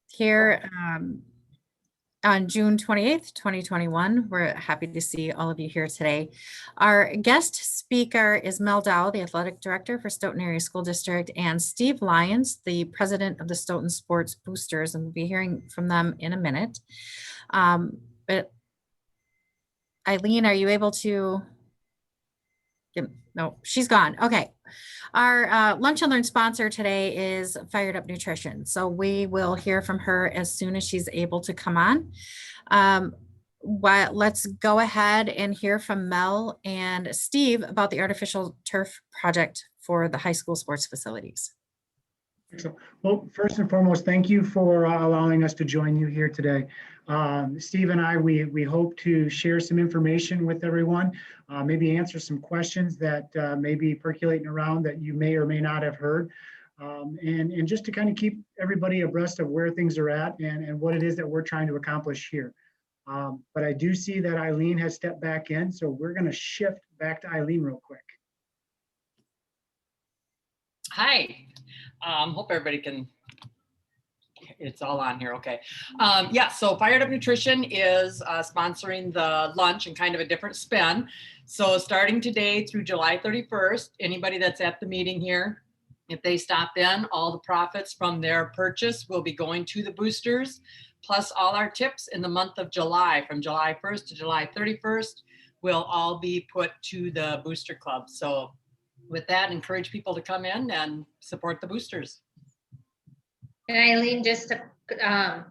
Here on June 28th, 2021. We're happy to see all of you here today. Our guest speaker is Mel Dow, the Athletic Director for Stoughton Area School District, and Steve Lyons, the President of the Stoughton Sports Boosters, and we'll be hearing from them in a minute. But Eileen, are you able to? No, she's gone. Okay. Our Lunch and Learn sponsor today is Fired Up Nutrition. So we will hear from her as soon as she's able to come on. Let's go ahead and hear from Mel and Steve about the artificial turf project for the high school sports facilities. Well, first and foremost, thank you for allowing us to join you here today. Steve and I, we hope to share some information with everyone, maybe answer some questions that may be percolating around that you may or may not have heard, and just to kind of keep everybody abreast of where things are at and what it is that we're trying to accomplish here. But I do see that Eileen has stepped back in, so we're going to shift back to Eileen real quick. Hi. Hope everybody can, it's all on here, okay. Yeah, so Fired Up Nutrition is sponsoring the lunch in kind of a different spin. So starting today through July 31st, anybody that's at the meeting here, if they stop in, all the profits from their purchase will be going to the boosters, plus all our tips in the month of July, from July 1st to July 31st, will all be put to the booster club. So with that, encourage people to come in and support the boosters. And Eileen, just to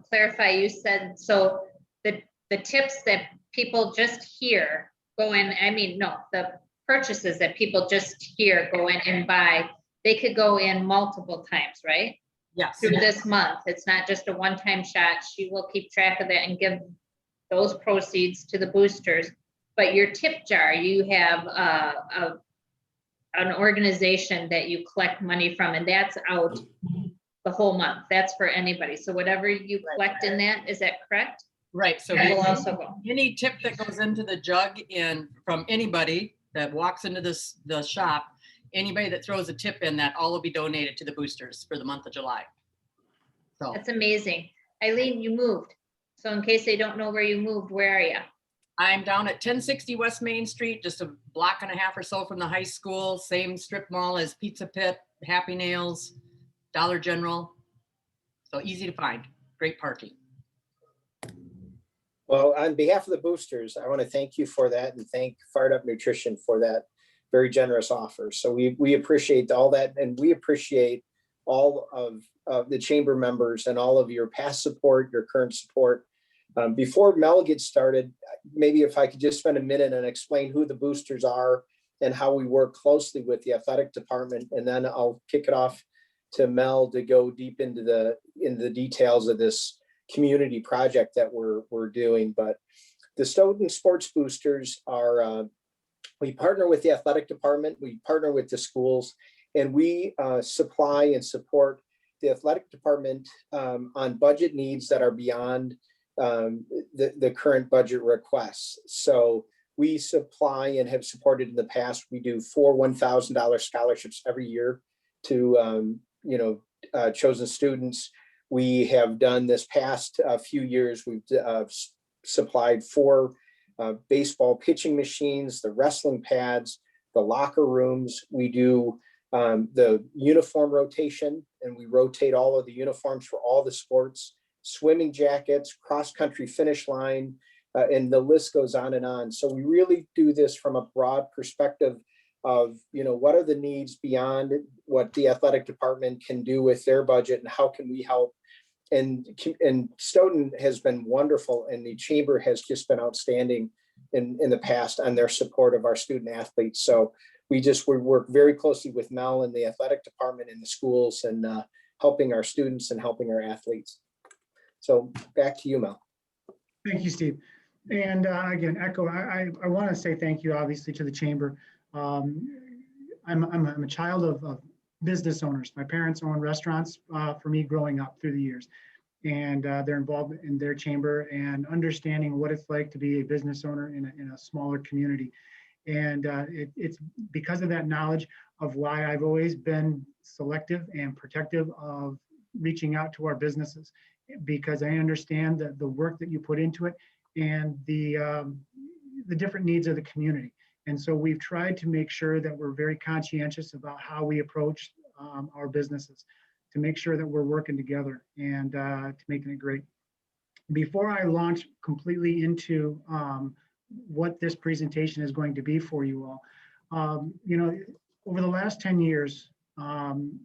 clarify, you said, so the tips that people just hear go in, I mean, no, the purchases that people just hear go in and buy, they could go in multiple times, right? Yes. Through this month. It's not just a one-time shot. She will keep track of that and give those proceeds to the boosters. But your tip jar, you have an organization that you collect money from, and that's out the whole month. That's for anybody. So whatever you collect in that, is that correct? Right. So that will also go. Any tip that goes into the jug from anybody that walks into the shop, anybody that throws a tip in, that all will be donated to the boosters for the month of July. So that's amazing. Eileen, you moved. So in case they don't know where you moved, where are you? I'm down at 1060 West Main Street, just a block and a half or so from the high school, same strip mall as Pizza Pit, Happy Nails, Dollar General. So easy to find, great parking. Well, on behalf of the boosters, I want to thank you for that and thank Fired Up Nutrition for that very generous offer. So we appreciate all that, and we appreciate all of the chamber members and all of your past support, your current support. Before Mel gets started, maybe if I could just spend a minute and explain who the boosters are and how we work closely with the athletic department, and then I'll kick it off to Mel to go deep into the details of this community project that we're doing. But the Stoughton Sports Boosters are, we partner with the athletic department, we partner with the schools, and we supply and support the athletic department on budget needs that are beyond the current budget requests. So we supply and have supported in the past. We do 4 $1,000 scholarships every year to chosen students. We have done this past few years. We've supplied 4 baseball pitching machines, the wrestling pads, the locker rooms. We do the uniform rotation, and we rotate all of the uniforms for all the sports. Swimming jackets, cross-country finish line, and the list goes on and on. So we really do this from a broad perspective of, what are the needs beyond what the athletic department can do with their budget, and how can we help? And Stoughton has been wonderful, and the chamber has just been outstanding in the past on their support of our student athletes. So we work very closely with Mel and the athletic department in the schools, and helping our students and helping our athletes. So back to you, Mel. Thank you, Steve. And again, I want to say thank you, obviously, to the chamber. I'm a child of business owners. My parents owned restaurants for me growing up through the years, and they're involved in their chamber and understanding what it's like to be a business owner in a smaller community. And it's because of that knowledge of why I've always been selective and protective of reaching out to our businesses, because I understand the work that you put into it and the different needs of the community. And so we've tried to make sure that we're very conscientious about how we approach our businesses, to make sure that we're working together and to making it great. Before I launch completely into what this presentation is going to be for you all, over the last 10 years,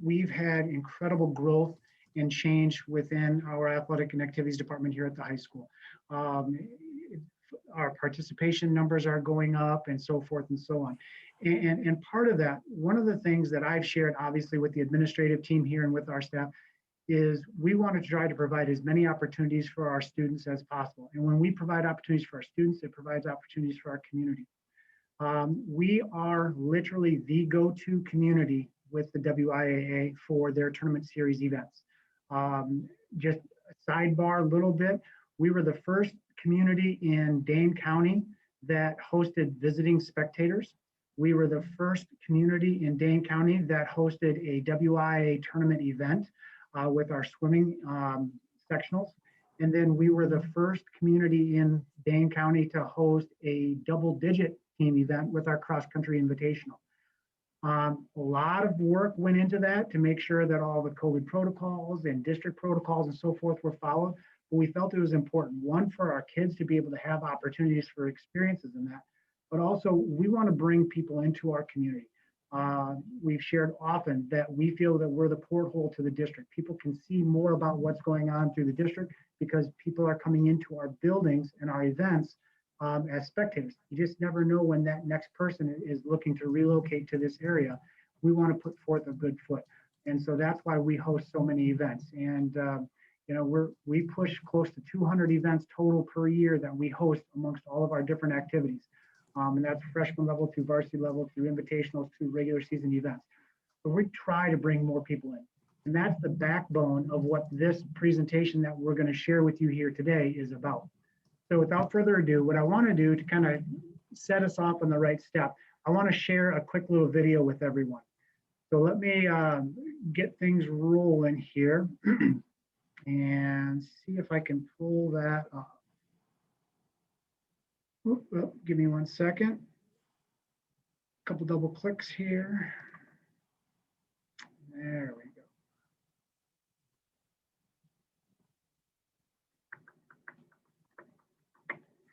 we've had incredible growth and change within our athletic and activities department here at the high school. Our participation numbers are going up and so forth and so on. And part of that, one of the things that I've shared obviously with the administrative team here and with our staff is we want to try to provide as many opportunities for our students as possible. And when we provide opportunities for our students, it provides opportunities for our community. We are literally the go-to community with the WIAA for their tournament series events. Just a sidebar a little bit, we were the first community in Dane County that hosted visiting spectators. We were the first community in Dane County that hosted a WIAA tournament event with our swimming sectionals. And then we were the first community in Dane County to host a double-digit team event with our cross-country invitational. A lot of work went into that to make sure that all the COVID protocols and district protocols and so forth were followed. But we felt it was important, one, for our kids to be able to have opportunities for experiences in that, but also we want to bring people into our community. We've shared often that we feel that we're the porthole to the district. People can see more about what's going on through the district because people are coming into our buildings and our events as spectators. You just never know when that next person is looking to relocate to this area. We want to put forth a good foot. And so that's why we host so many events. And we push close to 200 events total per year that we host amongst all of our different activities. And that's freshman level to varsity level to invitationals to regular season events. So we try to bring more people in. And that's the backbone of what this presentation that we're going to share with you here today is about. So without further ado, what I want to do to kind of set us off on the right step, I want to share a quick little video with everyone. So let me get things rolling here and see if I can pull that up. Give me 1 second. A couple double clicks here. There we go.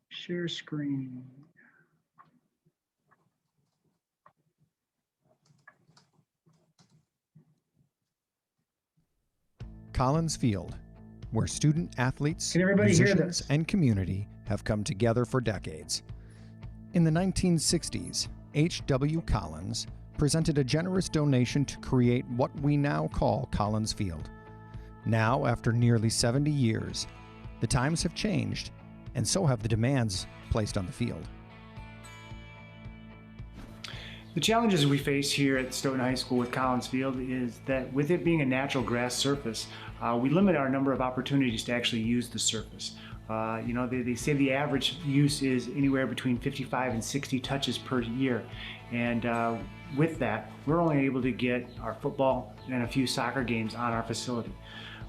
Share screen. Collins Field, where student athletes, Can everybody hear musicians, this? and community have come together for decades. In the 1960s, H.W. Collins presented a generous donation to create what we now call Collins Field. Now, after nearly 70 years, the times have changed, and so have the demands placed on the field. The challenges we face here at Stoughton High School with Collins Field is that with it being a natural grass surface, we limit our number of opportunities to actually use the surface. They say the average use is anywhere between 55 and 60 touches per year. And with that, we're only able to get our football and a few soccer games on our facility.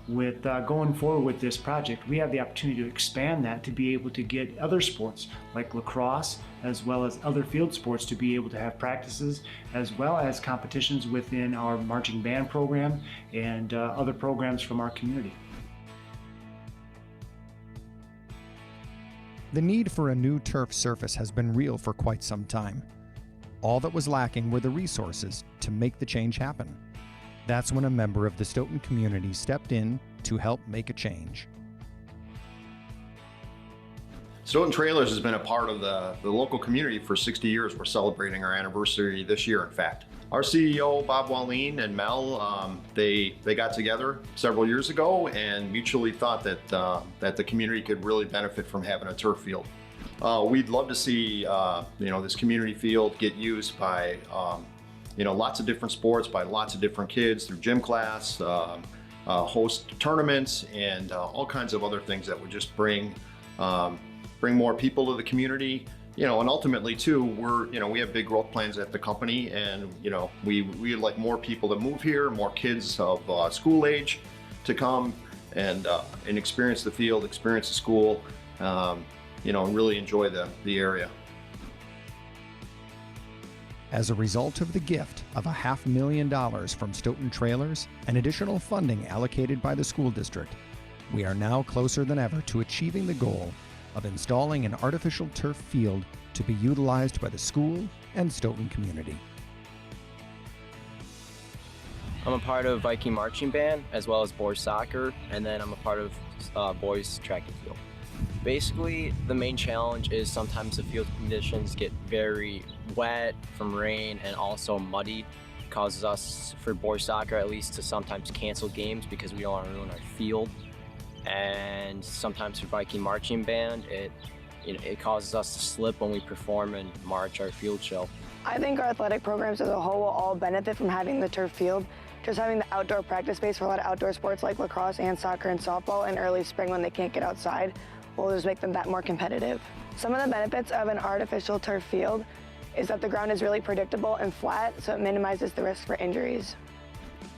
With going forward with this project, we have the opportunity to expand that to be able to get other sports like lacrosse, as well as other field sports to be able to have practices, as well as competitions within our marching band program and other programs from our community. The need for a new turf surface has been real for quite some time. All that was lacking were the resources to make the change happen. That's when a member of the Stoughton community stepped in to help make a change. Stoughton Trailers has been a part of the local community for 60 years. We're celebrating our anniversary this year, in fact. Our CEO, Bob Wallin and Mel, they got together several years ago and mutually thought that, that the community could really benefit from having a turf field. We'd love to see this community field get used by lots of different sports, by lots of different kids through gym class, host tournaments, and all kinds of other things that would just bring more people to the community, you know, and ultimately too, we have big growth plans at the company, and, you know, we'd like more people to move here, more kids of school age to come and experience the field, experience the school, you know, and really enjoy the area. As a result of the gift of $500,000 from Stoughton Trailers and additional funding allocated by the school district, we are now closer than ever to achieving the goal of installing an artificial turf field to be utilized by the school and Stoughton community. I'm a part of Viking marching band as well as boys soccer, and then I'm a part of boys track and field. Basically, the main challenge is sometimes the field conditions get very wet from rain and also muddy. It causes us, for boys soccer at least, to sometimes cancel games because we don't want to ruin our field. And sometimes for Viking marching band, it causes us to slip when we perform and march our field show. I think our athletic programs as a whole will all benefit from having the turf field. Just having the outdoor practice space for a lot of outdoor sports like lacrosse and soccer and softball in early spring when they can't get outside will just make them that more competitive. Some of the benefits of an artificial turf field is that the ground is really predictable and flat, so it minimizes the risk for injuries.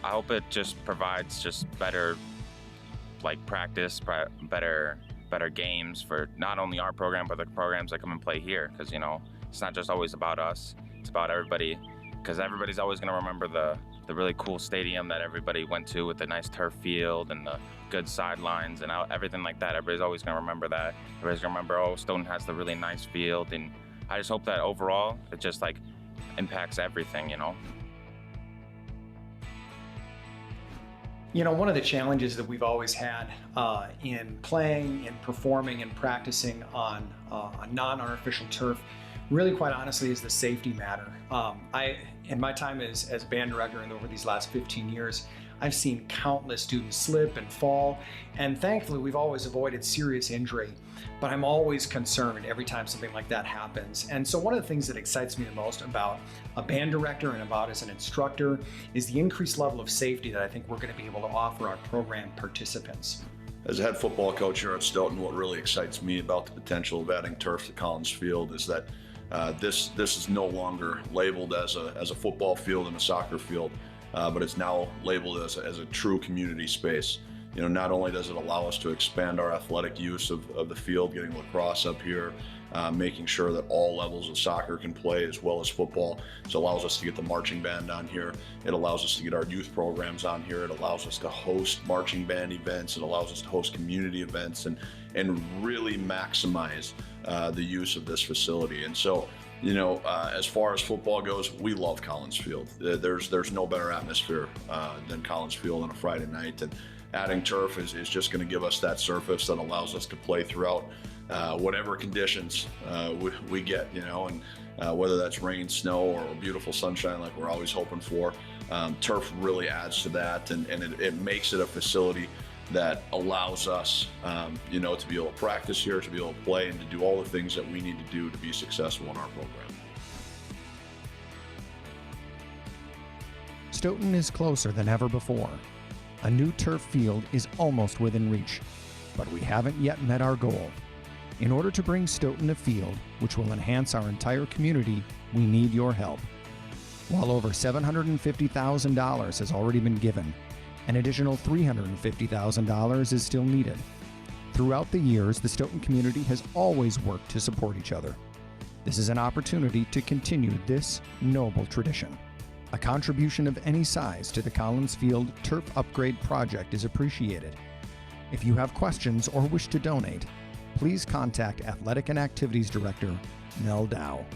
I hope it just provides just better practice, better games for not only our program, but the programs that come and play here. Because, you know, it's not just always about us, it's about everybody. Because everybody's always going to remember the really cool stadium that everybody went to with the nice turf field and the good sidelines and everything like that. Everybody's always going to remember that. Everybody's going to remember, oh, Stoughton has the really nice field. And I just hope that overall it just impacts everything, you know. You know, one of the challenges that we've always had in playing and performing and practicing on a non-artificial turf, really quite honestly, is the safety matter. In my time as band director and over these last 15 years, I've seen countless students slip and fall, and thankfully we've always avoided serious injury, but I'm always concerned every time something like that happens. And so one of the things that excites me the most about a band director and about as an instructor is the increased level of safety that I think we're going to be able to offer our program participants. As a head football coach here at Stoughton, what really excites me about the potential of adding turf to Collins Field is that this is no longer labeled as a football field and a soccer field, but it's now labeled as a true community space. You know, not only does it allow us to expand our athletic use of the field, getting lacrosse up here, making sure that all levels of soccer can play as well as football. It allows us to get the marching band on here. It allows us to get our youth programs on here. It allows us to host marching band events. It allows us to host community events and really maximize the use of this facility. And so, you know, as far as football goes, we love Collins Field. There's no better atmosphere than Collins Field on a Friday night. And adding turf is just going to give us that surface that allows us to play throughout whatever conditions we get, you know, and whether that's rain, snow, or beautiful sunshine like we're always hoping for. Turf really adds to that, and it makes it a facility that allows us, you know, to be able to practice here, to be able to play, and to do all the things that we need to do to be successful in our program. Stoughton is closer than ever before. A new turf field is almost within reach, but we haven't yet met our goal. In order to bring Stoughton a field which will enhance our entire community, we need your help. While over $750,000 has already been given, an additional $350,000 is still needed. Throughout the years, the Stoughton community has always worked to support each other. This is an opportunity to continue this noble tradition. A contribution of any size to the Collins Field Turf Upgrade Project is appreciated. If you have questions or wish to donate, please contact Athletic and Activities Director Mel Dow.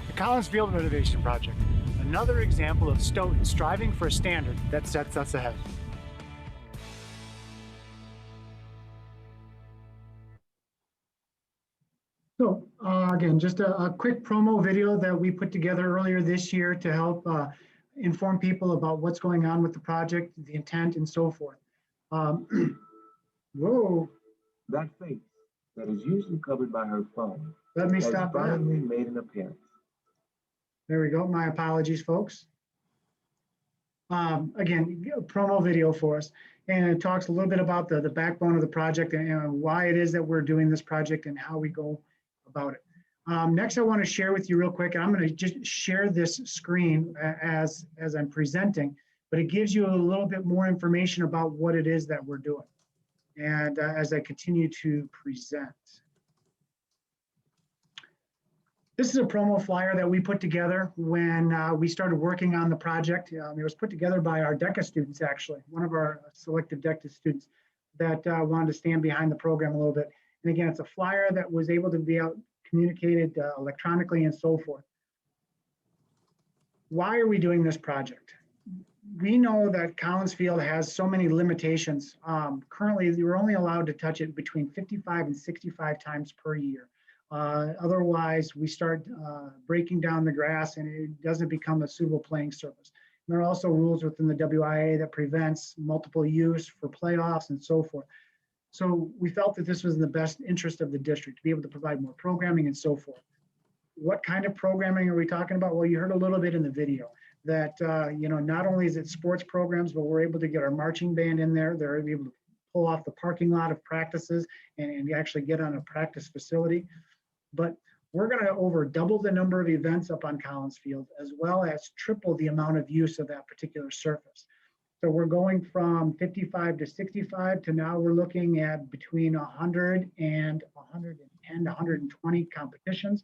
The Collins Field Renovation Project, another example of Stoughton striving for a standard that sets us ahead. So again, just a quick promo video that we put together earlier this year to help inform people about what's going on with the project, the intent, and so forth. Whoa. That face that is usually covered by her phone. Let me stop that. Finally made an appearance. There we go. My apologies, folks. Again, a promo video for us. And it talks a little bit about the backbone of the project and why it is that we're doing this project and how we go about it. Next, I want to share with you real quick, and I'm going to just share this screen as I'm presenting, but it gives you a little bit more information about what it is that we're doing. And as I continue to present. This is a promo flyer that we put together when we started working on the project. It was put together by our DECA students, actually, one of our selective DECA students that wanted to stand behind the program a little bit. And again, it's a flyer that was able to be out communicated electronically and so forth. Why are we doing this project? We know that Collins Field has so many limitations. Currently, you're only allowed to touch it between 55 and 65 times per year. Otherwise, we start breaking down the grass and it doesn't become a suitable playing surface. And there are also rules within the WIA that prevents multiple use for playoffs and so forth. So we felt that this was in the best interest of the district to be able to provide more programming and so forth. What kind of programming are we talking about? Well, you heard a little bit in the video that, not only is it sports programs, but we're able to get our marching band in there. They're able to pull off the parking lot of practices and actually get on a practice facility. But we're going to over double the number of events up on Collins Field, as well as triple the amount of use of that particular surface. So we're going from 55 to 65 to now we're looking at between 100 and 110 to 120 competitions,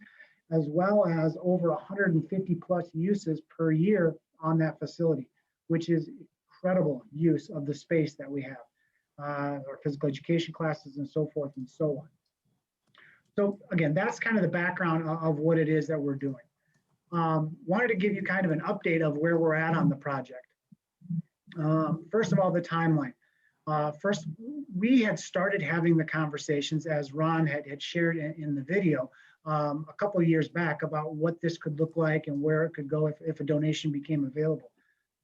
as well as over 150 plus uses per year on that facility, which is incredible use of the space that we have, our physical education classes and so forth and so on. So again, that's kind of the background of what it is that we're doing. Wanted to give you kind of an update of where we're at on the project. First of all, the timeline. First, we had started having the conversations, as Ron had shared in the video, a couple of years back about what this could look like and where it could go if a donation became available.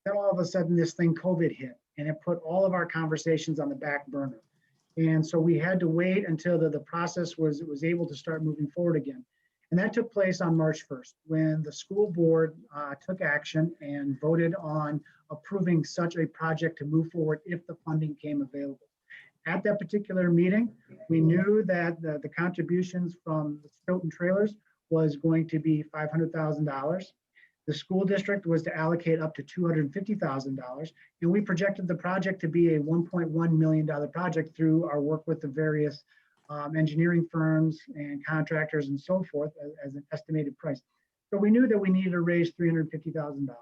Then all of a sudden, this thing COVID hit, and it put all of our conversations on the back burner. And so we had to wait until the process was able to start moving forward again. And that took place on March 1st, when the school board took action and voted on approving such a project to move forward if the funding came available. At that particular meeting, we knew that the contributions from the Stoughton trailers was going to be $500,000. The school district was to allocate up to $250,000, and we projected the project to be a $1.1 million project through our work with the various engineering firms and contractors and so forth as an estimated price. So we knew that we needed to raise $350,000.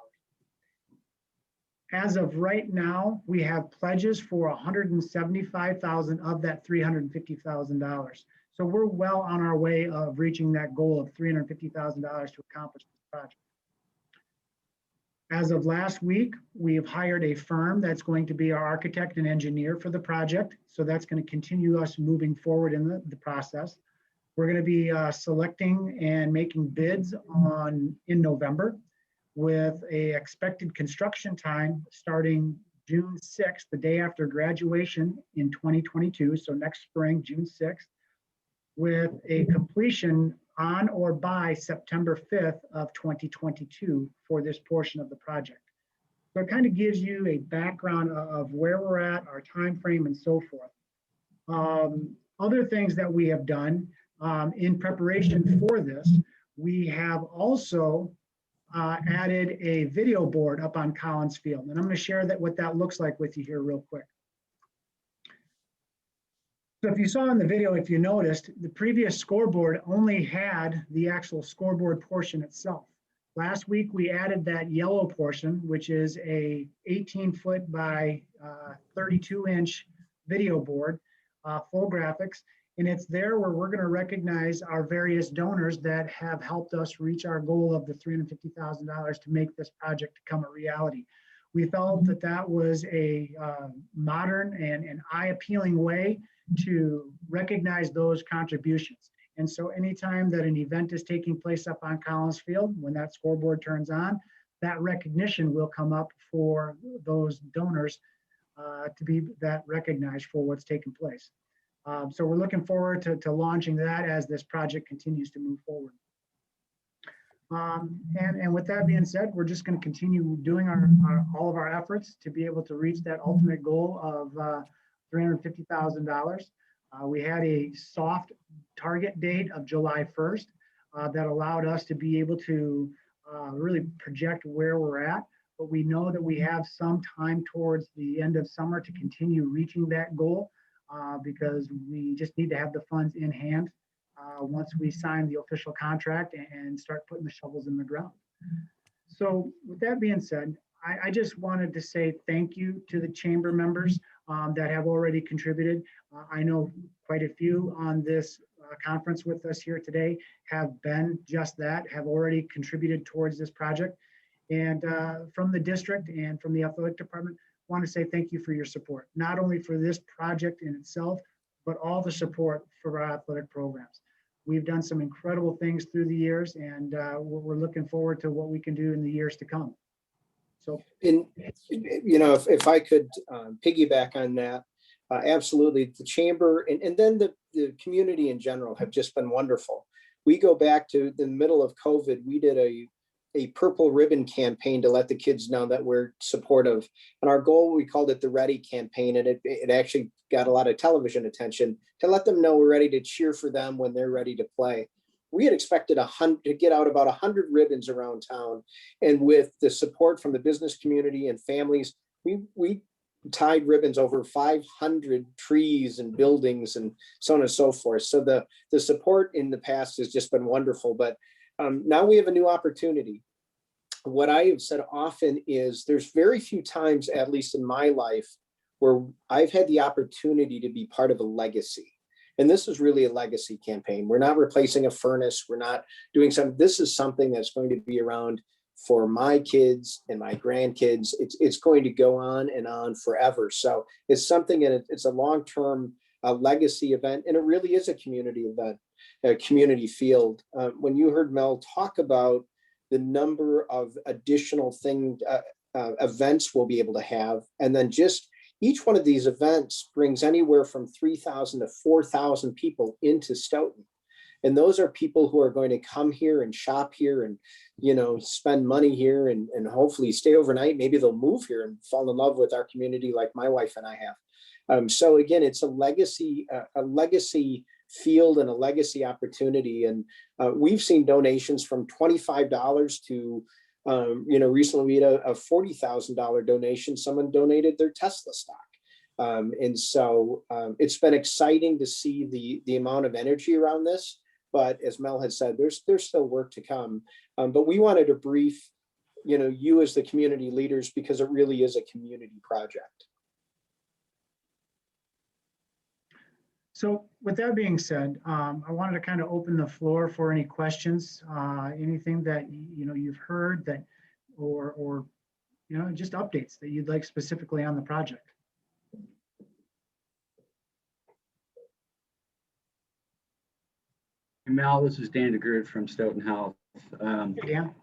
As of right now, we have pledges for $175,000 of that $350,000. So we're well on our way of reaching that goal of $350,000 to accomplish this project. As of last week, we have hired a firm that's going to be our architect and engineer for the project. So that's going to continue us moving forward in the process. We're going to be selecting and making bids in November with a expected construction time starting June 6th, the day after graduation in 2022. So next spring, June 6th, with a completion on or by September 5th of 2022 for this portion of the project. So it kind of gives you a background of where we're at, our time frame, and so forth. Other things that we have done in preparation for this, we have also added a video board up on Collins Field. And I'm going to share what that looks like with you here real quick. So if you saw in the video, if you noticed, the previous scoreboard only had the actual scoreboard portion itself. Last week, we added that yellow portion, which is a 18-foot by 32-inch video board, full graphics. And it's there where we're going to recognize our various donors that have helped us reach our goal of the $350,000 to make this project become a reality. We felt that that was a modern and eye-appealing way to recognize those contributions. And so anytime that an event is taking place up on Collins Field, when that scoreboard turns on, that recognition will come up for those donors to be that recognized for what's taking place. So we're looking forward to launching that as this project continues to move forward. And with that being said, we're just going to continue doing all of our efforts to be able to reach that ultimate goal of $350,000. We had a soft target date of July 1st. that allowed us to be able to really project where we're at. But we know that we have some time towards the end of summer to continue reaching that goal because we just need to have the funds in hand once we sign the official contract and start putting the shovels in the ground. So with that being said, I just wanted to say thank you to the chamber members that have already contributed. I know quite a few on this conference with us here today have been just that, have already contributed towards this project. And from the district and from the athletic department, I want to say thank you for your support, not only for this project in itself, but all the support for our athletic programs. We've done some incredible things through the years, and we're looking forward to what we can do in the years to come. So, if I could piggyback on that, absolutely. The chamber and then the community in general have just been wonderful. We go back to the middle of COVID. We did a purple ribbon campaign to let the kids know that we're supportive. And our goal, we called it the Ready campaign. And it actually got a lot of television attention to let them know we're ready to cheer for them when they're ready to play. We had expected to get out about 100 ribbons around town. And with the support from the business community and families, we tied ribbons over 500 trees and buildings and so on and so forth. So the support in the past has just been wonderful. But now we have a new opportunity. What I have said often is there's very few times, at least in my life, where I've had the opportunity to be part of a legacy. And this is really a legacy campaign. We're not replacing a furnace. We're not doing something. This is something that's going to be around for my kids and my grandkids. It's going to go on and on forever. So it's something, and it's a long-term legacy event, and it really is a community event. A community field. When you heard Mel talk about the number of additional events we'll be able to have, and then just each one of these events brings anywhere from 3,000 to 4,000 people into Stoughton. And those are people who are going to come here and shop here and, spend money here and hopefully stay overnight. Maybe they'll move here and fall in love with our community like my wife and I have. So again, it's a legacy field and a legacy opportunity. And we've seen donations from $25 to, recently we had a $40,000 donation. Someone donated their Tesla stock. And so it's been exciting to see the amount of energy around this. But as Mel had said, there's still work to come. But we wanted to brief, you as the community leaders, because it really is a community project. So with that being said, I wanted to kind of open the floor for any questions, anything that you've heard that, or just updates that you'd like specifically on the project. Mel, this is Dan DeGrood from Stoughton Health. Hey, Dan.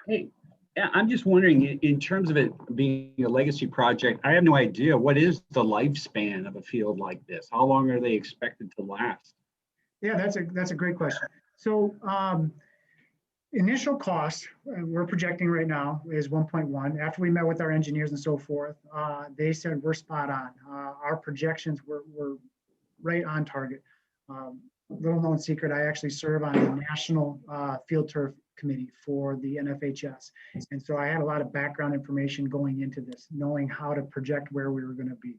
Hey, I'm just wondering, in terms of it being a legacy project, I have no idea, what is the lifespan of a field like this? How long are they expected to last? Yeah, that's a great question. So initial cost we're projecting right now is 1.1. After we met with our engineers and so forth, they said we're spot on. Our projections were right on target. Little known secret, I actually serve on the National Field Turf Committee for the NFHS. And so I had a lot of background information going into this, knowing how to project where we were going to be.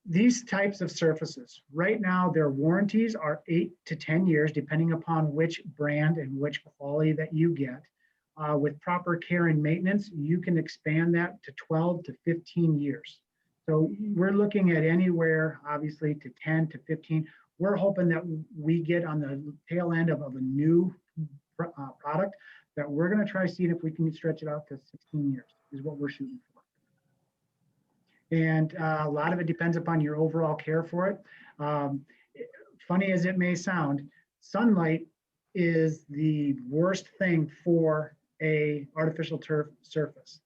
These types of surfaces, right now, their warranties are 8 to 10 years, depending upon which brand and which quality that you get. With proper care and maintenance, you can expand that to 12 to 15 years. So we're looking at anywhere, obviously, to 10 to 15. We're hoping that we get on the tail end of a new product that we're going to try seeing if we can stretch it out to 16 years is what we're shooting for. And a lot of it depends upon your overall care for it. Funny as it may sound, sunlight is the worst thing for a artificial turf surface.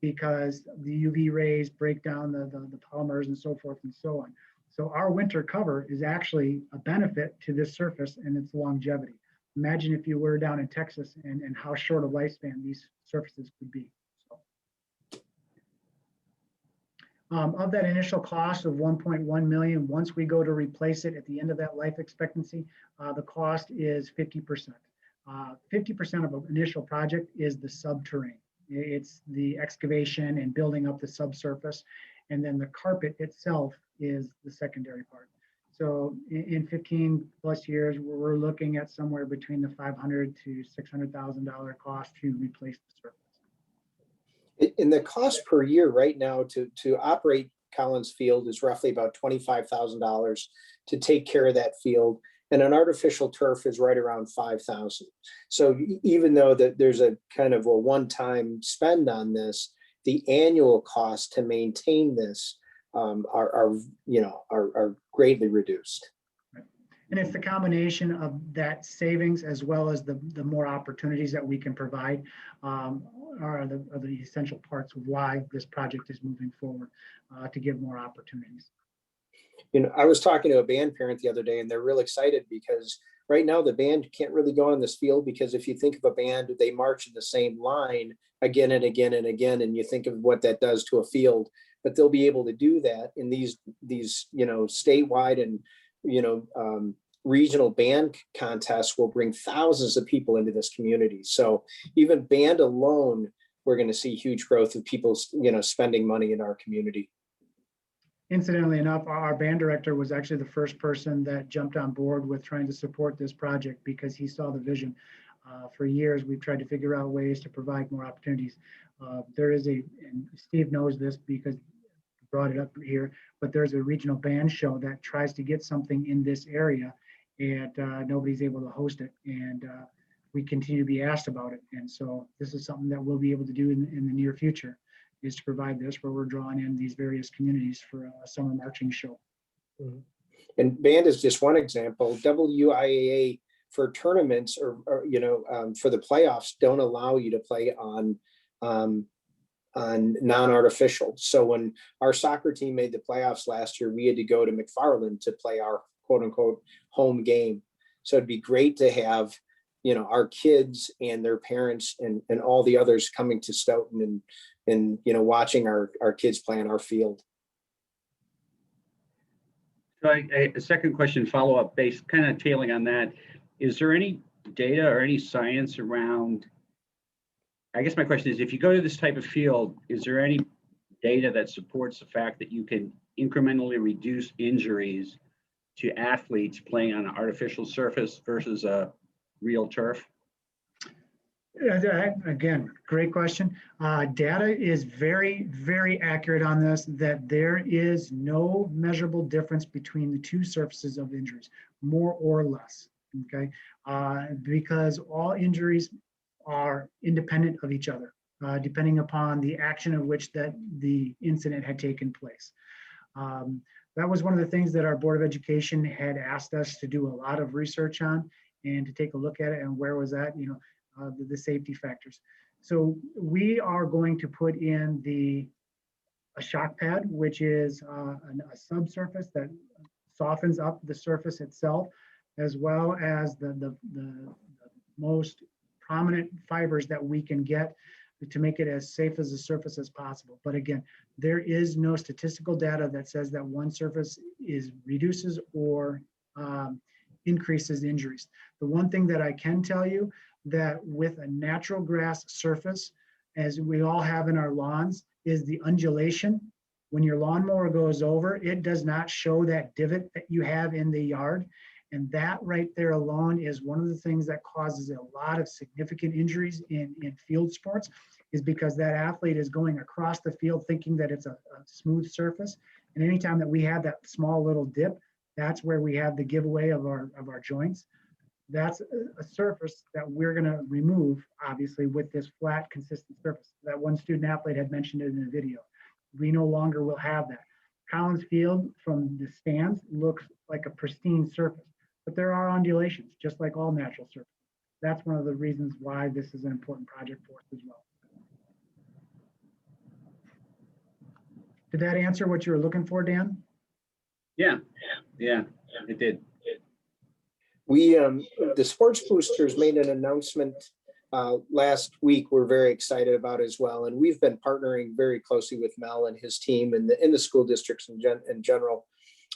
Because the UV rays break down the polymers and so forth and so on. So our winter cover is actually a benefit to this surface and its longevity. Imagine if you were down in Texas and how short a lifespan these surfaces could be. So, Of that initial cost of 1.1 million, once we go to replace it at the end of that life expectancy, the cost is 50%. 50% of an initial project is the subterranean. It's the excavation and building up the subsurface, and then the carpet itself is the secondary part. So in 15 plus years, we're looking at somewhere between the $500,000 to $600,000 cost to replace the surface. In the cost per year right now to operate Collins Field is roughly about $25,000 to take care of that field. And an artificial turf is right around $5,000. So even though that there's a kind of a one-time spend on this, the annual cost to maintain this are greatly reduced. And it's the combination of that savings as well as the more opportunities that we can provide are the essential parts of why this project is moving forward to give more opportunities. I was talking to a band parent the other day, and they're real excited because right now the band can't really go on this field because if you think of a band, they march in the same line again and again and again, and you think of what that does to a field. But they'll be able to do that in these statewide and regional band contests will bring thousands of people into this community. So even band alone, we're going to see huge growth of people spending money in our community. Incidentally enough, our band director was actually the first person that jumped on board with trying to support this project because he saw the vision. For years, we've tried to figure out ways to provide more opportunities. There is and Steve knows this because he brought it up here, but there's a regional band show that tries to get something in this area and nobody's able to host it. And we continue to be asked about it. And so this is something that we'll be able to do in the near future, is to provide this where we're drawing in these various communities for a summer marching show. And band is just one example. WIAA for tournaments or for the playoffs don't allow you to play on non-artificial. So when our soccer team made the playoffs last year, we had to go to McFarland to play our quote unquote home game. So it'd be great to have our kids and their parents and all the others coming to Stoughton and watching our kids play on our field. So a second question, follow-up based, kind of tailing on that. Is there any data or any science around, I guess my question is, if you go to this type of field, is there any data that supports the fact that you can incrementally reduce injuries to athletes playing on an artificial surface versus a real turf? Again, great question. Data is very, very accurate on this, that there is no measurable difference between the two surfaces of injuries, more or less, okay? Because all injuries are independent of each other, depending upon the action of which the incident had taken place. That was one of the things that our Board of Education had asked us to do a lot of research on and to take a look at it, and where was that, the safety factors. So we are going to put in a shock pad, which is a subsurface that softens up the surface itself, as well as the most prominent fibers that we can get to make it as safe as a surface as possible. But again, there is no statistical data that says that one surface reduces or increases injuries. The one thing that I can tell you, that with a natural grass surface, as we all have in our lawns, is the undulation. When your lawnmower goes over, it does not show that divot that you have in the yard. And that right there alone is one of the things that causes a lot of significant injuries in field sports, is because that athlete is going across the field thinking that it's a smooth surface. And anytime that we have that small little dip, that's where we have the giveaway of our joints. That's a surface that we're going to remove, obviously, with this flat, consistent surface. That one student athlete had mentioned it in the video. We no longer will have that. Collins Field from the stands looks like a pristine surface, but there are undulations, just like all natural surfaces. That's one of the reasons why this is an important project for us as well. Did that answer what you were looking for, Dan? Yeah, it did. We, the Sports Boosters made an announcement last week we're very excited about as well. And we've been partnering very closely with Mel and his team and in the school districts in general.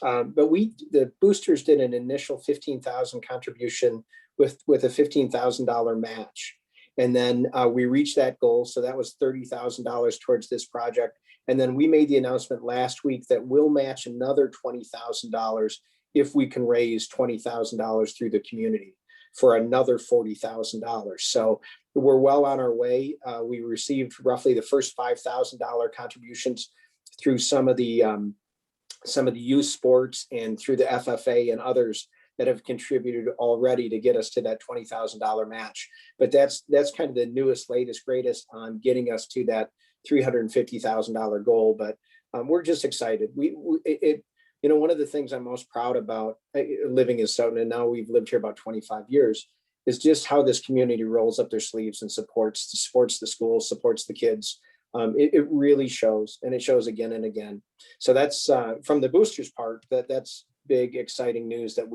But the boosters did an initial 15,000 contribution with a $15,000 match. And then we reached that goal. So that was $30,000 towards this project. And then we made the announcement last week that we'll match another $20,000 if we can raise $20,000 through the community for another $40,000. So we're well on our way. We received roughly the first $5,000 contributions through some of the youth sports and through the FFA and others that have contributed already to get us to that $20,000 match. But that's kind of the newest, latest, greatest on getting us to that $350,000 goal. But we're just excited. One of the things I'm most proud about living in Stoughton, and now we've lived here about 25 years, is just how this community rolls up their sleeves and supports the schools, supports the kids. It really shows, and it shows again and again. So that's from the boosters part. That's big, exciting news that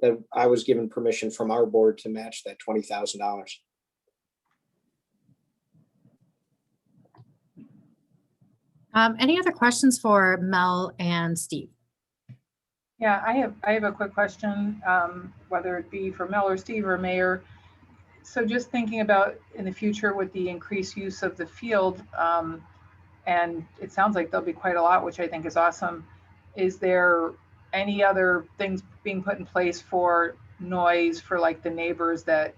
that I was given permission from our board to match that $20,000. Any other questions for Mel and Steve? Yeah, I have a quick question, whether it be for Mel or Steve or Mayor. So just thinking about in the future with the increased use of the field, and it sounds like there'll be quite a lot, which I think is awesome. Is there any other things being put in place for noise for like the neighbors that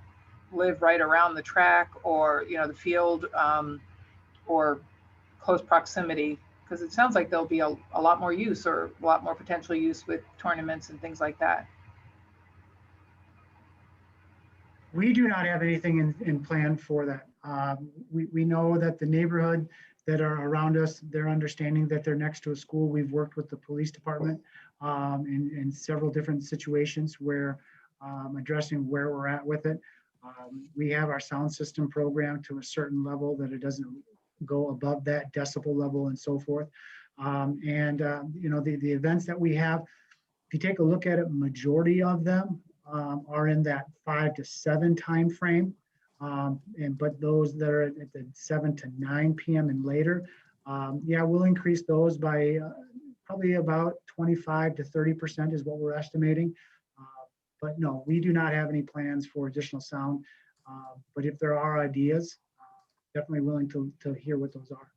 live right around the track or, the field, or close proximity? Because it sounds like there'll be a lot more use or a lot more potential use with tournaments and things like that. We do not have anything in plan for that. We know that the neighborhood that are around us, they're understanding that they're next to a school. We've worked with the police department in several different situations where addressing where we're at with it. We have our sound system program to a certain level that it doesn't go above that decibel level and so forth. The events that we have, if you take a look at it, majority of them are in that 5 to 7 time frame. But those that are at the 7 to 9 p.m. and later, we'll increase those by probably about 25 to 30% is what we're estimating. But no, we do not have any plans for additional sound. But if there are ideas, definitely willing to hear what those are.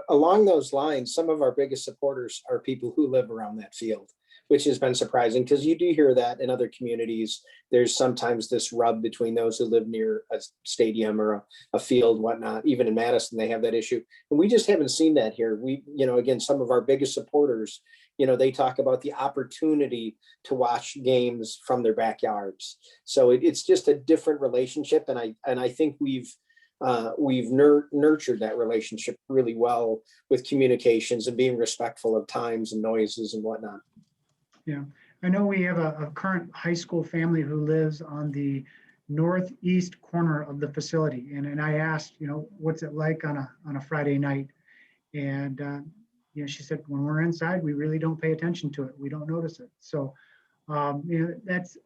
Along those lines, some of our biggest supporters are people who live around that field, which has been surprising because you do hear that in other communities. There's sometimes this rub between those who live near a stadium or a field, whatnot. Even in Madison, they have that issue. And we just haven't seen that here. Again, some of our biggest supporters, they talk about the opportunity to watch games from their backyards. So it's just a different relationship. And I think we've nurtured that relationship really well with communications and being respectful of times and noises and whatnot. Yeah, I know we have a current high school family who lives on the northeast corner of the facility. And I asked, what's it like on a Friday night? And, she said, when we're inside, we really don't pay attention to it. We don't notice it. So, that's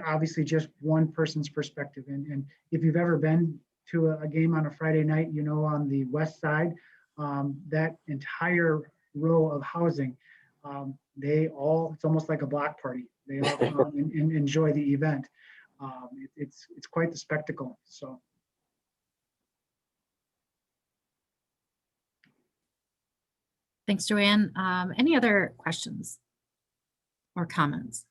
obviously just one person's perspective. And if you've ever been to a game on a Friday night, on the west side, that entire row of housing, it's almost like a block party. They all come and enjoy the event. It's quite the spectacle. So. Thanks, Joanne. Any other questions or comments?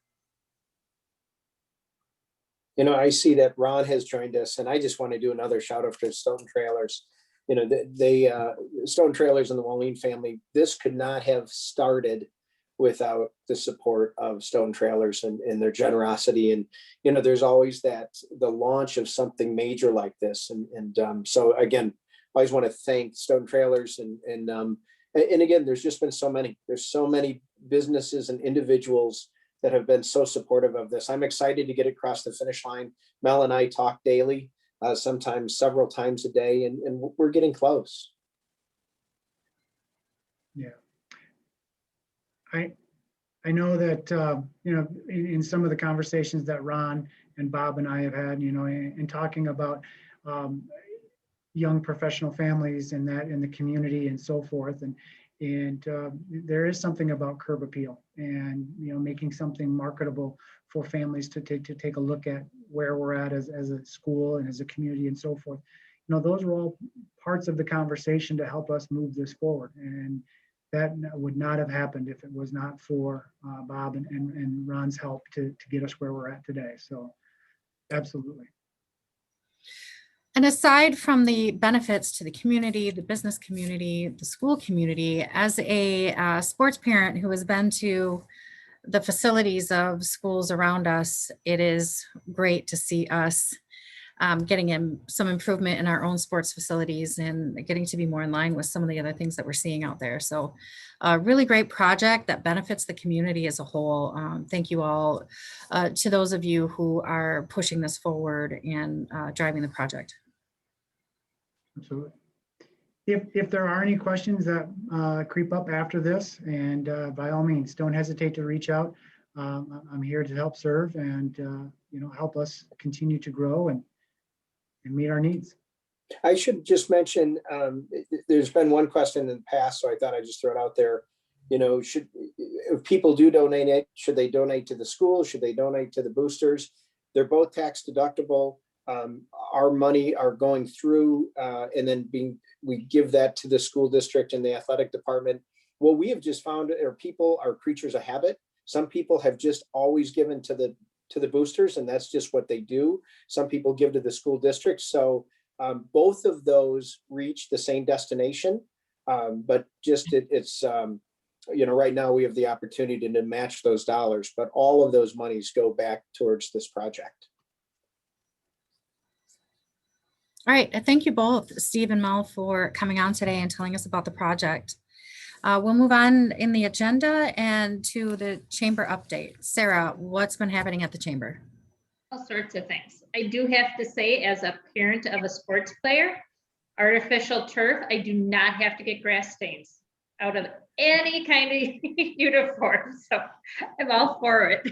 I see that Ron has joined us, and I just want to do another shout out to Stoughton Trailers. Stoughton Trailers and the Wallin family, this could not have started without the support of Stoughton Trailers and their generosity. And, there's always the launch of something major like this. So again, I always want to thank Stoughton Trailers and again, there's just been there's so many businesses and individuals that have been so supportive of this. I'm excited to get across the finish line. Mel and I talk daily, sometimes several times a day, and we're getting close. Yeah. I know that, in some of the conversations that Ron and Bob and I have had, in talking about young professional families and that in the community and so forth. And there is something about curb appeal and, making something marketable for families to take a look at where we're at as a school and as a community and so forth. Those are all parts of the conversation to help us move this forward. And that would not have happened if it was not for Bob and Ron's help to get us where we're at today. So absolutely. And aside from the benefits to the community, the business community, the school community, as a sports parent who has been to the facilities of schools around us, it is great to see us getting in some improvement in our own sports facilities and getting to be more in line with some of the other things that we're seeing out there. So a really great project that benefits the community as a whole. Thank you all to those of you who are pushing this forward and driving the project. Absolutely. If there are any questions that creep up after this, and by all means, don't hesitate to reach out. I'm here to help serve and help us continue to grow and meet our needs. I should just mention, there's been one question in the past, so I thought I'd just throw it out there. If people do donate it, should they donate to the school? Should they donate to the boosters? They're both tax deductible. Our money are going through and then we give that to the school district and the athletic department. What we have just found are creatures of habit. Some people have just always given to the boosters, and that's just what they do. Some people give to the school district. So both of those reach the same destination, but just it's right now we have the opportunity to match those dollars, but all of those monies go back towards this project. All right, thank you both, Steve and Mel, for coming on today and telling us about the project. We'll move on in the agenda and to the chamber update. Sarah, what's been happening at the chamber? All sorts of things. I do have to say, as a parent of a sports player, artificial turf, I do not have to get grass stains out of any kind of uniform. So I'm all for it.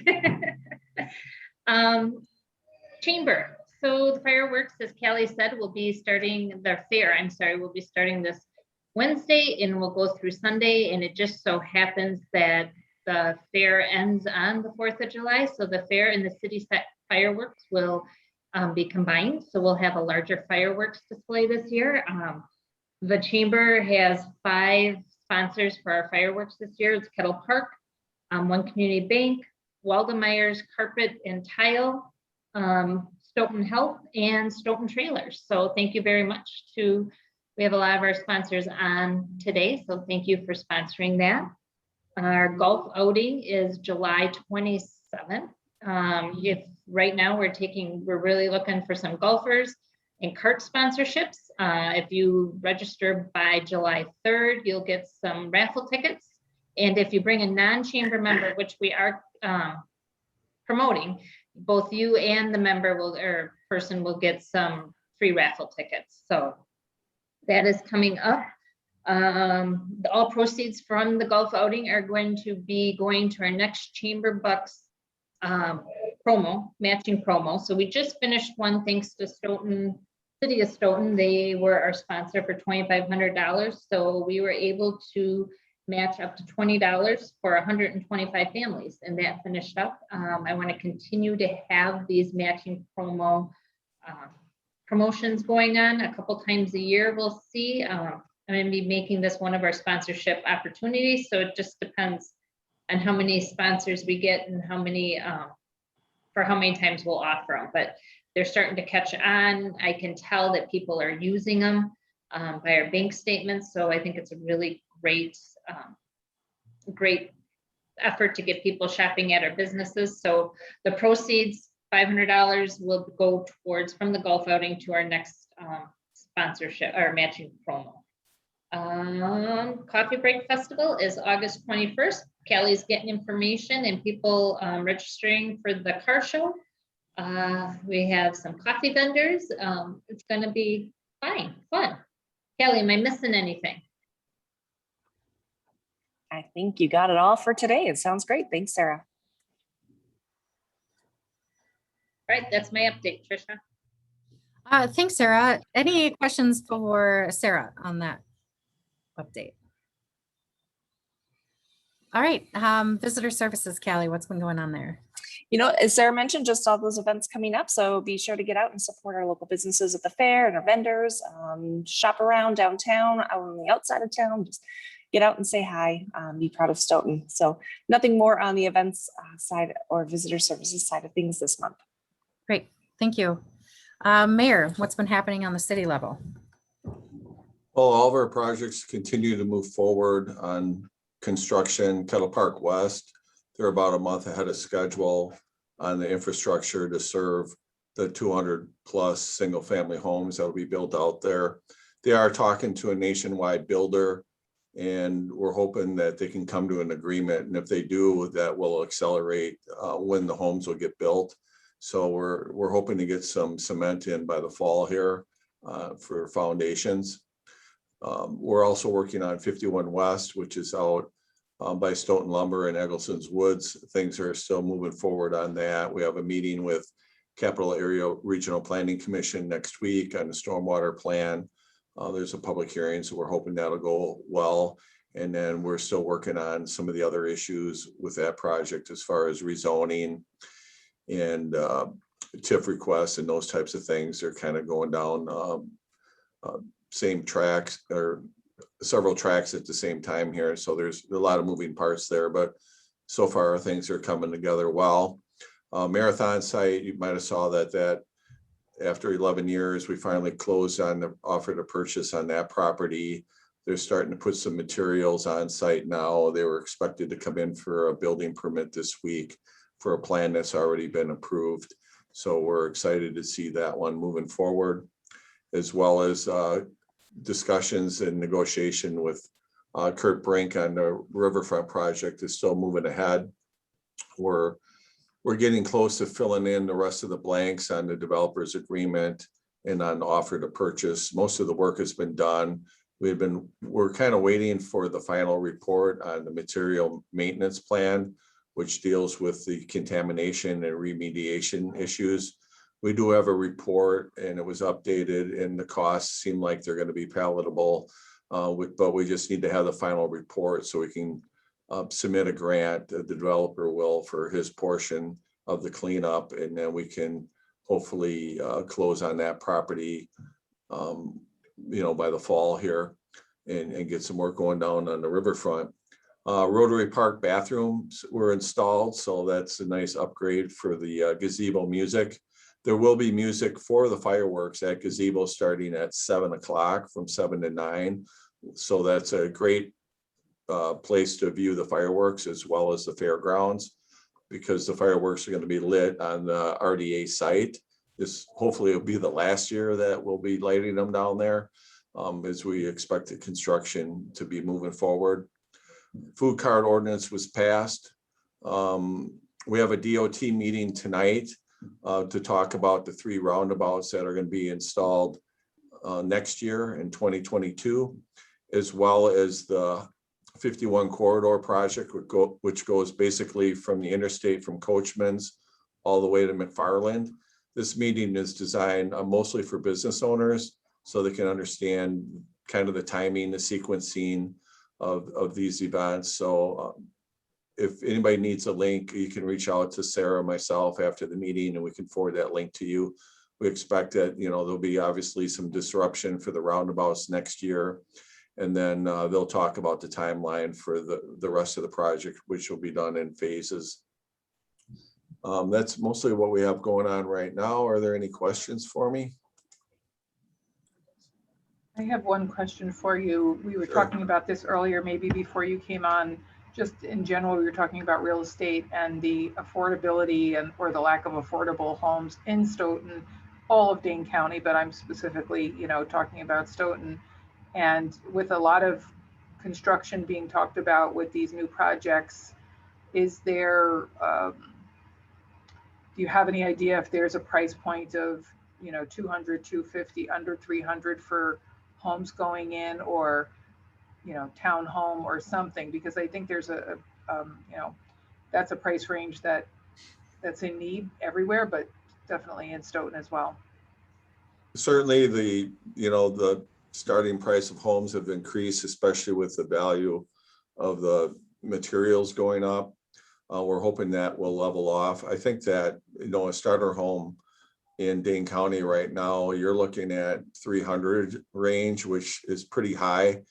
Chamber. So the fireworks, as Callie said, will be starting will be starting this Wednesday and we'll go through Sunday. And it just so happens that the fair ends on the 4th of July. So the fair and the city set fireworks will be combined. So we'll have a larger fireworks display this year. The chamber has 5 sponsors for our fireworks this year. It's Kettle Park, One Community Bank, Waldemeyer's Carpet and Tile, Stoughton Health, and Stoughton Trailers. So thank you very much we have a lot of our sponsors on today. So thank you for sponsoring that. Our golf outing is July 27th. If right now we're really looking for some golfers and cart sponsorships. If you register by July 3rd, you'll get some raffle tickets. And if you bring a non-chamber member, which we are promoting, both you and the member person will get some free raffle tickets. So that is coming up. All proceeds from the golf outing are going to be going to our next Chamber Bucks matching promo. So we just finished one thanks to City of Stoughton. They were our sponsor for $2,500. So we were able to match up to $20 for 125 families, and that finished up. I want to continue to have these matching promotions going on a couple times a year. We'll see. I'm going to be making this one of our sponsorship opportunities. So it just depends on how many sponsors we get and how many times we'll offer them. But they're starting to catch on. I can tell that people are using them by our bank statements. So I think it's a really great effort to get people shopping at our businesses. So the proceeds, $500, will go towards from the golf outing to our next sponsorship or matching promo. Coffee Break Festival is August 21st. Callie's getting information and people registering for the car show. We have some coffee vendors. It's going to be fun. Callie, am I missing anything? I think you got it all for today. It sounds great. Thanks, Sarah. Right, that's my update, Tricia. Thanks, Sarah. Any questions for Sarah on that update? All right, visitor services, Callie, what's been going on there? You know, as Sarah mentioned, just all those events coming up. So be sure to get out and support our local businesses at the fair and our vendors, shop around downtown, out on the outside of town, just get out and say hi, be proud of Stoughton. So nothing more on the events side or visitor services side of things this month. Great, thank you. Mayor, what's been happening on the city level? Well, all of our projects continue to move forward on construction. Kettle Park West, they're about a month ahead of schedule on the infrastructure to serve the 200 plus single family homes that will be built out there. They are talking to a nationwide builder, and we're hoping that they can come to an agreement. And if they do, that will accelerate when the homes will get built. So we're hoping to get some cement in by the fall here for foundations. We're also working on 51 West, which is out by Stoughton Lumber and Eggleston's Woods. Things are still moving forward on that. We have a meeting with Capital Area Regional Planning Commission next week on the stormwater plan. There's a public hearing, so we're hoping that'll go well. And then we're still working on some of the other issues with that project as far as rezoning and TIF requests and those types of things. They're kind of going down same tracks or several tracks at the same time here. So there's a lot of moving parts there, but so far things are coming together well. Marathon site, you might have saw that after 11 years, we finally closed on the offer to purchase on that property. They're starting to put some materials on site now. They were expected to come in for a building permit this week for a plan that's already been approved. So we're excited to see that one moving forward, as well as discussions and negotiation with Kurt Brink on the Riverfront project is still moving ahead. We're getting close to filling in the rest of the blanks on the developer's agreement and on the offer to purchase. Most of the work has been done. We're kind of waiting for the final report on the material maintenance plan, which deals with the contamination and remediation issues. We do have a report and it was updated and the costs seem like they're going to be palatable, but we just need to have the final report so we can submit a grant. The developer will for his portion of the cleanup, and then we can hopefully close on that property, by the fall here and get some work going down on the riverfront. Rotary Park bathrooms were installed, so that's a nice upgrade for the gazebo music. There will be music for the fireworks at gazebo starting at 7 o'clock from 7 to 9. So that's a great place to view the fireworks as well as the fairgrounds, because the fireworks are going to be lit on the RDA site. This hopefully will be the last year that we'll be lighting them down there, as we expect the construction to be moving forward. Food cart ordinance was passed. We have a DOT meeting tonight to talk about the 3 roundabouts that are going to be installed next year in 2022, as well as the 51 corridor project, which goes basically from the interstate from Coachman's all the way to McFarland. This meeting is designed mostly for business owners so they can understand kind of the timing, the sequencing of these events. So if anybody needs a link, you can reach out to Sarah or myself after the meeting and we can forward that link to you. We expect that, there'll be obviously some disruption for the roundabouts next year. And then they'll talk about the timeline for the rest of the project, which will be done in phases. That's mostly what we have going on right now. Are there any questions for me? I have one question for you. We were talking about this earlier, maybe before you came on. Just in general, we were talking about real estate and the affordability or the lack of affordable homes in Stoughton, all of Dane County, but I'm specifically, talking about Stoughton. And with a lot of construction being talked about with these new projects, is there, do you have any idea if there's a price point of, 200, 250, under 300 for homes going in, or, town home or something? Because I think there's that's a price range that's in need everywhere, but definitely in Stoughton as well. Certainly the starting price of homes have increased, especially with the value of the materials going up. We're hoping that will level off. I think that, a starter home in Dane County right now, you're looking at 300 range, which is pretty high.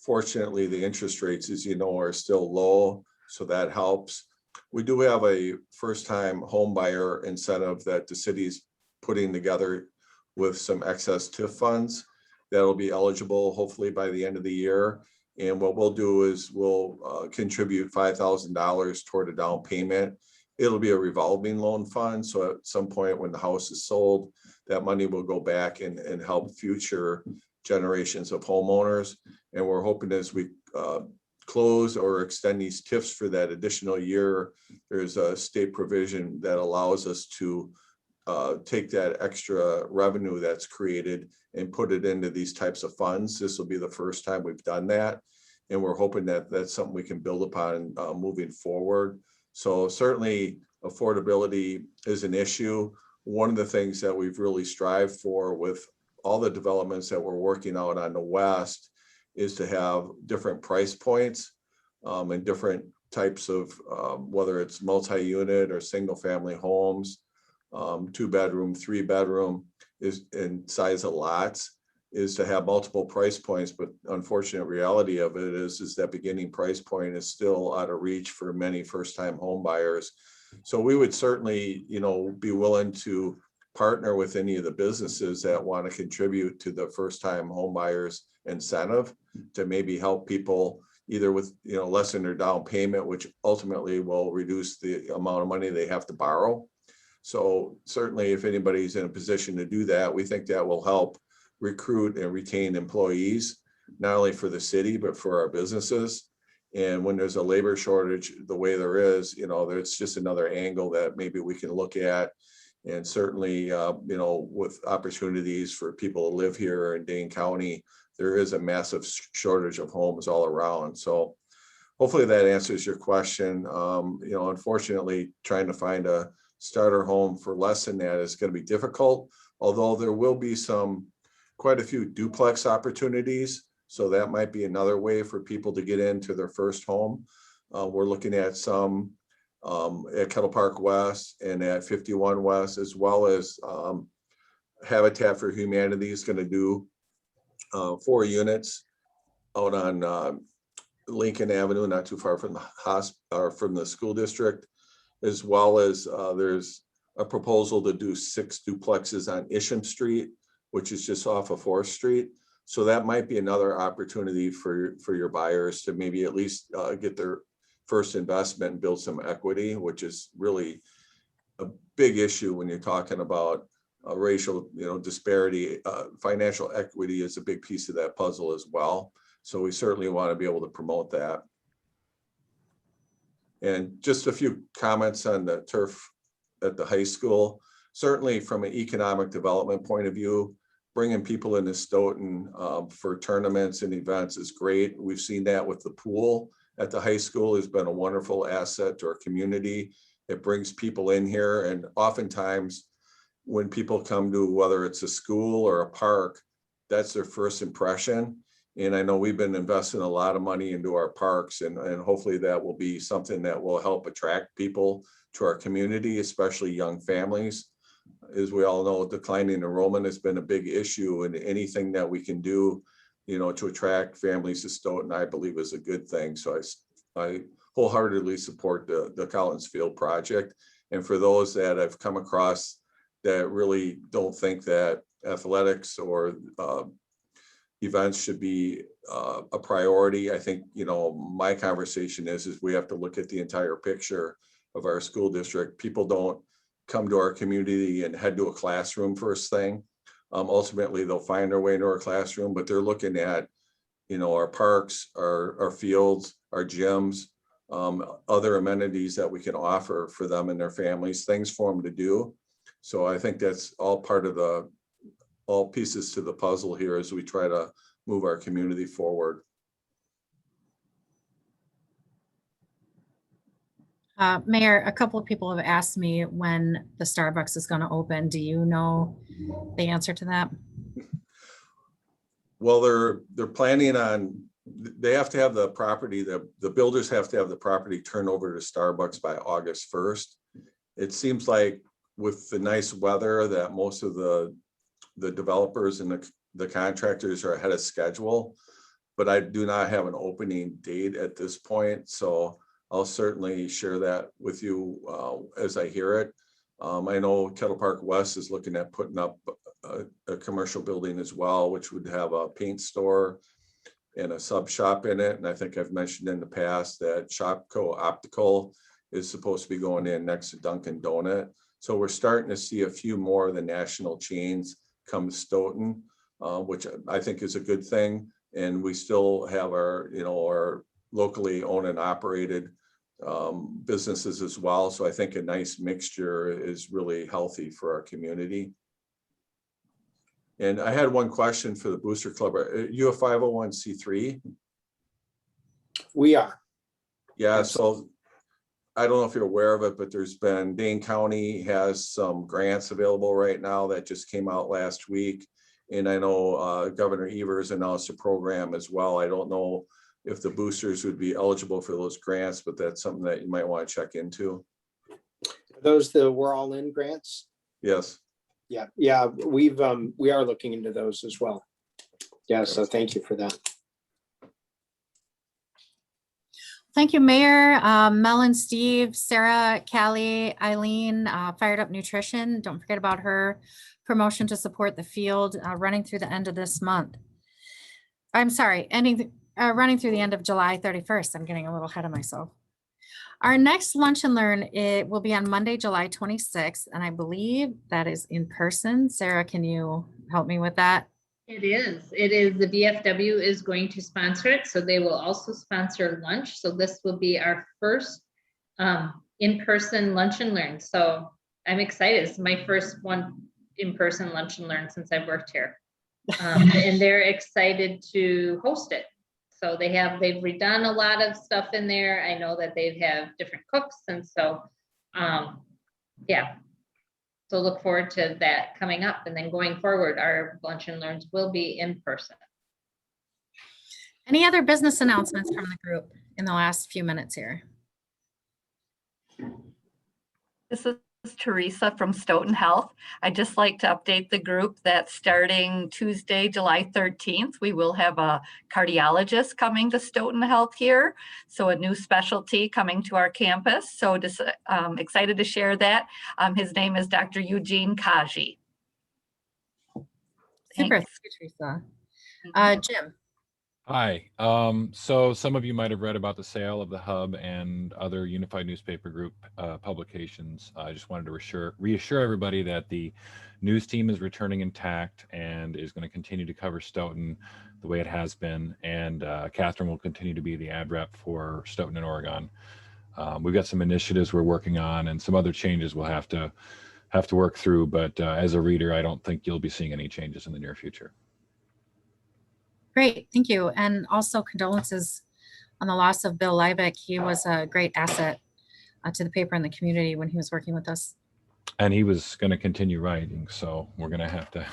Fortunately, the interest rates, as you know, are still low, so that helps. We do have a first-time home buyer incentive that the city's putting together with some excess TIF funds that'll be eligible hopefully by the end of the year. And what we'll do is we'll contribute $5,000 toward a down payment. It'll be a revolving loan fund. So at some point when the house is sold, that money will go back and help future generations of homeowners. And we're hoping as we close or extend these TIFs for that additional year, there's a state provision that allows us to take that extra revenue that's created and put it into these types of funds. This will be the first time we've done that. And we're hoping that that's something we can build upon moving forward. So certainly affordability is an issue. One of the things that we've really strived for with all the developments that we're working out on the west is to have different price points and different types of, whether it's multi-unit or single family homes, 2-bedroom, 3-bedroom is in size of lots, is to have multiple price points. But unfortunate reality of it is that beginning price point is still out of reach for many first-time home buyers. So we would certainly, be willing to partner with any of the businesses that want to contribute to the first-time home buyers incentive to maybe help people either with, lessen their down payment, which ultimately will reduce the amount of money they have to borrow. So certainly if anybody's in a position to do that, we think that will help recruit and retain employees, not only for the city, but for our businesses. And when there's a labor shortage, the way there is, there's just another angle that maybe we can look at. And certainly, with opportunities for people to live here in Dane County, there is a massive shortage of homes all around. So hopefully that answers your question. Unfortunately, trying to find a starter home for less than that is going to be difficult, although there will be quite a few duplex opportunities. So that might be another way for people to get into their first home. We're looking at some at Kettle Park West and at 51 West, as well as Habitat for Humanity is going to do 4 units out on Lincoln Avenue, not too far from the school district, as well as there's a proposal to do 6 duplexes on Isham Street, which is just off of 4th Street. So that might be another opportunity for your buyers to maybe at least get their first investment and build some equity, which is really a big issue when you're talking about racial disparity. Financial equity is a big piece of that puzzle as well. So we certainly want to be able to promote that. And just a few comments on the turf at the high school. Certainly from an economic development point of view, bringing people into Stoughton for tournaments and events is great. We've seen that with the pool at the high school has been a wonderful asset to our community. It brings people in here, and oftentimes when people come to, whether it's a school or a park, that's their first impression. And I know we've been investing a lot of money into our parks, and hopefully that will be something that will help attract people to our community, especially young families. As we all know, declining enrollment has been a big issue, and anything that we can do, to attract families to Stoughton, I believe is a good thing. So I wholeheartedly support the Collins Field project. And for those that I've come across that really don't think that athletics or events should be a priority, I think, my conversation is we have to look at the entire picture of our school district. People don't come to our community and head to a classroom first thing. Ultimately, they'll find their way into our classroom, but they're looking at, our parks, our fields, our gyms, other amenities that we can offer for them and their families, things for them to do. So I think that's all part of all pieces to the puzzle here as we try to move our community forward. Mayor, a couple of people have asked me when the Starbucks is going to open. Do you know the answer to that? Well, they're planning on, they have to have the property, the builders have to have the property turned over to Starbucks by August 1st. It seems like with the nice weather that most of the developers and the contractors are ahead of schedule, but I do not have an opening date at this point. So I'll certainly share that with you as I hear it. I know Kettle Park West is looking at putting up a commercial building as well, which would have a paint store and a sub shop in it. And I think I've mentioned in the past that Shopco Optical is supposed to be going in next to Dunkin' Donut. So we're starting to see a few more of the national chains come to Stoughton, which I think is a good thing. And we still have our, our locally owned and operated businesses as well. So I think a nice mixture is really healthy for our community. And I had one question for the Booster Club. Are you a 501c3? We are. Yeah, so I don't know if you're aware of it, but there's been, Dane County has some grants available right now that just came out last week. And I know Governor Evers announced a program as well. I don't know if the boosters would be eligible for those grants, but that's something that you might want to check into. Those the We're All In grants? Yes. Yeah, we are looking into those as well. Yeah, so thank you for that. Thank you, Mayor, Mel and Steve, Sarah, Callie, Eileen, Fired Up Nutrition. Don't forget about her promotion to support the field running through the end of this month. I'm sorry, running through the end of July 31st. I'm getting a little ahead of myself. Our next Lunch and Learn, it will be on Monday, July 26th, and I believe that is in person. Sarah, can you help me with that? It is. The VFW is going to sponsor it, so they will also sponsor lunch. So this will be our first in-person Lunch and Learn. So I'm excited. It's my first one in-person Lunch and Learn since I've worked here. And they're excited to host it. So they've redone a lot of stuff in there. I know that they have different cooks, and so yeah. So look forward to that coming up, and then going forward, our Lunch and Learns will be in person. Any other business announcements from the group in the last few minutes here? This is Teresa from Stoughton Health. I'd just like to update the group that starting Tuesday, July 13th, we will have a cardiologist coming to Stoughton Health here. So a new specialty coming to our campus. So just excited to share that. His name is Dr. Eugene Kaji. Super, thank you, Teresa. Jim. Hi. So some of you might have read about the sale of the Hub and other Unified Newspaper Group publications. I just wanted to reassure everybody that the news team is returning intact and is going to continue to cover Stoughton the way it has been. And Catherine will continue to be the ad rep for Stoughton and Oregon. We've got some initiatives we're working on and some other changes we'll have to work through. But as a reader, I don't think you'll be seeing any changes in the near future. Great, thank you. And also condolences on the loss of Bill Leibeck. He was a great asset to the paper and the community when he was working with us. And he was going to continue writing, so we're going to have to.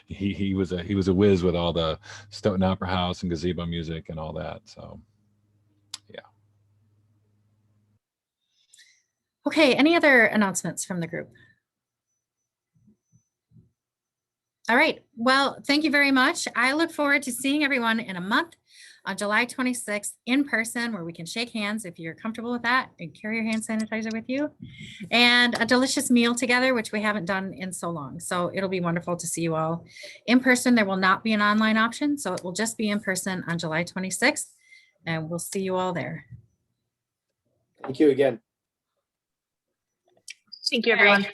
He was a whiz with all the Stoughton Opera House and gazebo music and all that. So, yeah. Okay. Any other announcements from the group? All right. Well, thank you very much. I look forward to seeing everyone in a month on July 26th in person, where we can shake hands if you're comfortable with that, and carry your hand sanitizer with you, and a delicious meal together, which we haven't done in so long. So it'll be wonderful to see you all in person. There will not be an online option, so it will just be in person on July 26th, and we'll see you all there. Thank you again. Thank you, everyone.